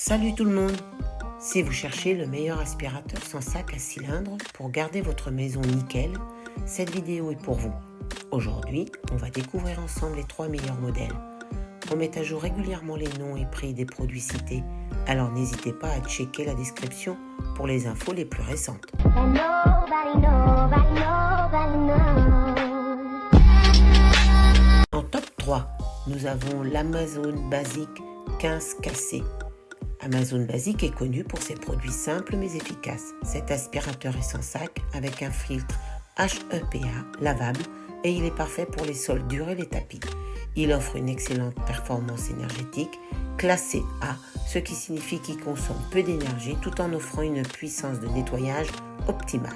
Salut tout le monde! Si vous cherchez le meilleur aspirateur sans sac à cylindre pour garder votre maison nickel, cette vidéo est pour vous. Aujourd'hui, on va découvrir ensemble les 3 meilleurs modèles. On met à jour régulièrement les noms et prix des produits cités, alors n'hésitez pas à checker la description pour les infos les plus récentes. En top 3, nous avons l'Amazon Basic 15KC. Amazon Basic est connu pour ses produits simples mais efficaces. Cet aspirateur est sans sac avec un filtre HEPA lavable et il est parfait pour les sols durs et les tapis. Il offre une excellente performance énergétique, classée A, ce qui signifie qu'il consomme peu d'énergie tout en offrant une puissance de nettoyage optimale.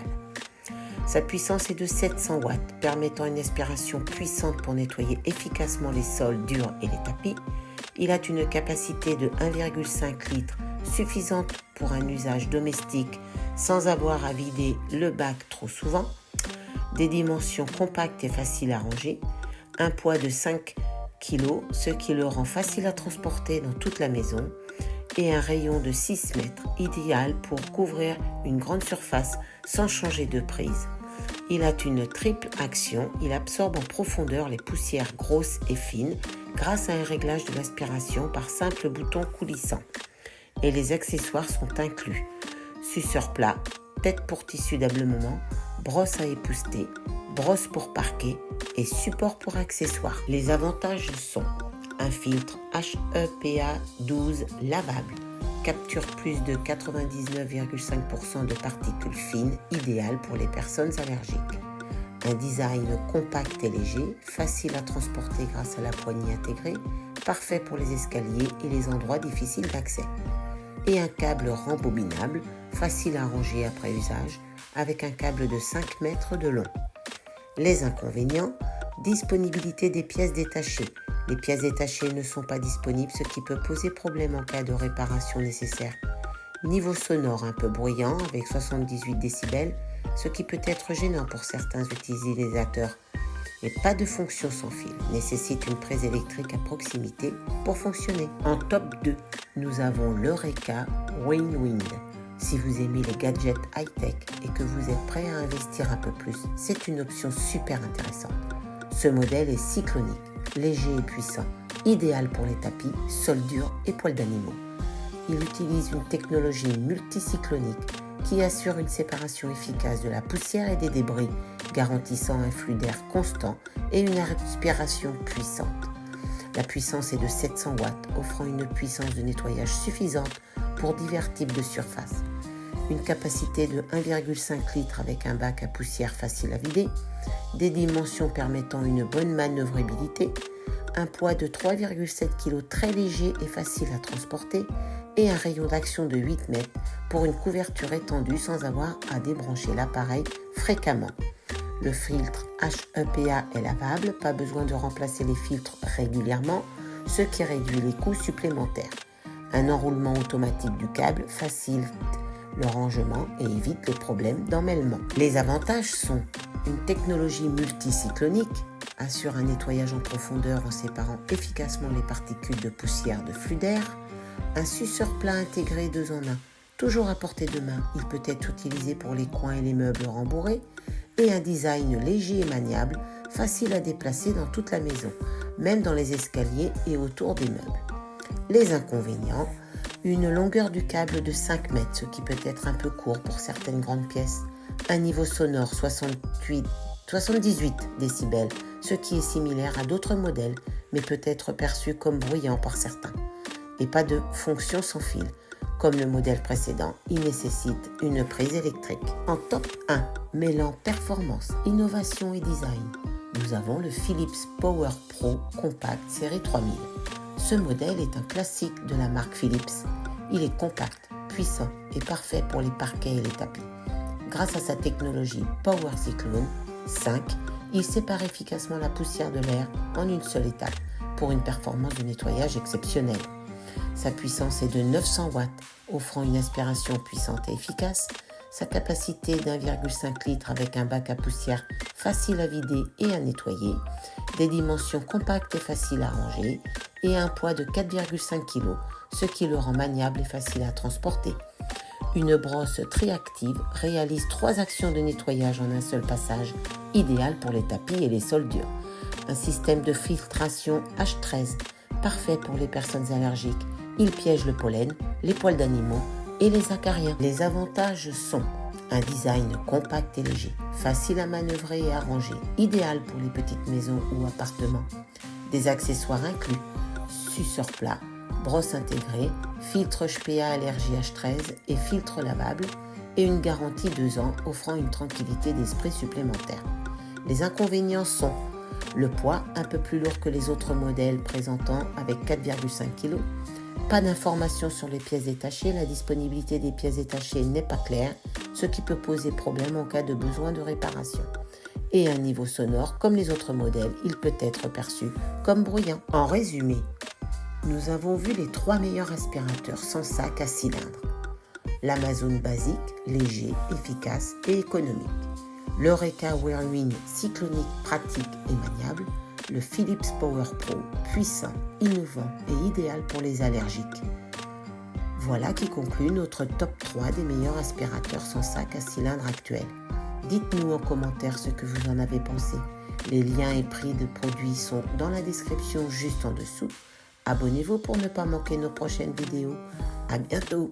Sa puissance est de 700 watts, permettant une aspiration puissante pour nettoyer efficacement les sols durs et les tapis. Il a une capacité de 1,5 litre, suffisante pour un usage domestique sans avoir à vider le bac trop souvent. Des dimensions compactes et faciles à ranger. Un poids de 5 kg, ce qui le rend facile à transporter dans toute la maison. Et un rayon de 6 mètres, idéal pour couvrir une grande surface sans changer de prise. Il a une triple action, il absorbe en profondeur les poussières grosses et fines grâce à un réglage de l'aspiration par simple bouton coulissant. Et les accessoires sont inclus. Suceur plat, tête pour tissu d'ameublement, brosse à épousseter, brosse pour parquet et support pour accessoires. Les avantages sont un filtre HEPA 12 lavable, capture plus de 99,5% de particules fines, idéal pour les personnes allergiques. Un design compact et léger, facile à transporter grâce à la poignée intégrée, parfait pour les escaliers et les endroits difficiles d'accès. Et un câble rembobinable, facile à ranger après usage, avec un câble de 5 mètres de long. Les inconvénients, disponibilité des pièces détachées. Les pièces détachées ne sont pas disponibles, ce qui peut poser problème en cas de réparation nécessaire. Niveau sonore un peu bruyant avec 78 décibels, ce qui peut être gênant pour certains utilisateurs. Et pas de fonction sans fil, nécessite une prise électrique à proximité pour fonctionner. En top 2, nous avons l'Eureka Wind. Si vous aimez les gadgets high-tech et que vous êtes prêt à investir un peu plus, c'est une option super intéressante. Ce modèle est cyclonique, léger et puissant, idéal pour les tapis, sols durs et poils d'animaux. Il utilise une technologie multicyclonique qui assure une séparation efficace de la poussière et des débris, garantissant un flux d'air constant et une aspiration puissante. La puissance est de 700 watts, offrant une puissance de nettoyage suffisante pour divers types de surfaces. Une capacité de 1,5 litre avec un bac à poussière facile à vider, des dimensions permettant une bonne manœuvrabilité, un poids de 3,7 kg très léger et facile à transporter et un rayon d'action de 8 mètres pour une couverture étendue sans avoir à débrancher l'appareil fréquemment. Le filtre HEPA est lavable, pas besoin de remplacer les filtres régulièrement, ce qui réduit les coûts supplémentaires. Un enroulement automatique du câble facilite le rangement et évite les problèmes d'emmêlement. Les avantages sont une technologie multicyclonique, assure un nettoyage en profondeur en séparant efficacement les particules de poussière de flux d'air, un suceur plat intégré 2 en 1, toujours à portée de main, il peut être utilisé pour les coins et les meubles rembourrés, et un design léger et maniable, facile à déplacer dans toute la maison, même dans les escaliers et autour des meubles. Les inconvénients, une longueur du câble de 5 mètres, ce qui peut être un peu court pour certaines grandes pièces, un niveau sonore 78 décibels, ce qui est similaire à d'autres modèles, mais peut être perçu comme bruyant par certains. Et pas de fonction sans fil. Comme le modèle précédent, il nécessite une prise électrique. En top 1, mêlant performance, innovation et design, nous avons le Philips Power Pro Compact série 3000. Ce modèle est un classique de la marque Philips. Il est compact, puissant et parfait pour les parquets et les tapis. Grâce à sa technologie Power Cyclone 5, il sépare efficacement la poussière de l'air en une seule étape pour une performance de nettoyage exceptionnelle. Sa puissance est de 900 watts, offrant une aspiration puissante et efficace. Sa capacité d'1,5 litre avec un bac à poussière facile à vider et à nettoyer. Des dimensions compactes et faciles à ranger. Et un poids de 4,5 kg, ce qui le rend maniable et facile à transporter. Une brosse triactive réalise 3 actions de nettoyage en un seul passage, idéal pour les tapis et les sols durs. Un système de filtration H13, parfait pour les personnes allergiques. Il piège le pollen, les poils d'animaux et les acariens. Les avantages sont un design compact et léger, facile à manœuvrer et à ranger, idéal pour les petites maisons ou appartements. Des accessoires inclus, suceur plat, brosse intégrée, filtre HPA allergie H13 et filtre lavable, et une garantie 2 ans offrant une tranquillité d'esprit supplémentaire. Les inconvénients sont le poids un peu plus lourd que les autres modèles présentant avec 4,5 kg, pas d'informations sur les pièces détachées, la disponibilité des pièces détachées n'est pas claire, ce qui peut poser problème en cas de besoin de réparation. Et un niveau sonore, comme les autres modèles, il peut être perçu comme bruyant. En résumé, nous avons vu les 3 meilleurs aspirateurs sans sac à cylindre. L'Amazon basique, léger, efficace et économique. L'Eureka Whirlwind cyclonique pratique et maniable. Le Philips Power Pro puissant, innovant et idéal pour les allergiques. Voilà qui conclut notre top 3 des meilleurs aspirateurs sans sac à cylindre actuels. Dites-nous en commentaire ce que vous en avez pensé. Les liens et prix de produits sont dans la description juste en dessous. Abonnez-vous pour ne pas manquer nos prochaines vidéos. À bientôt!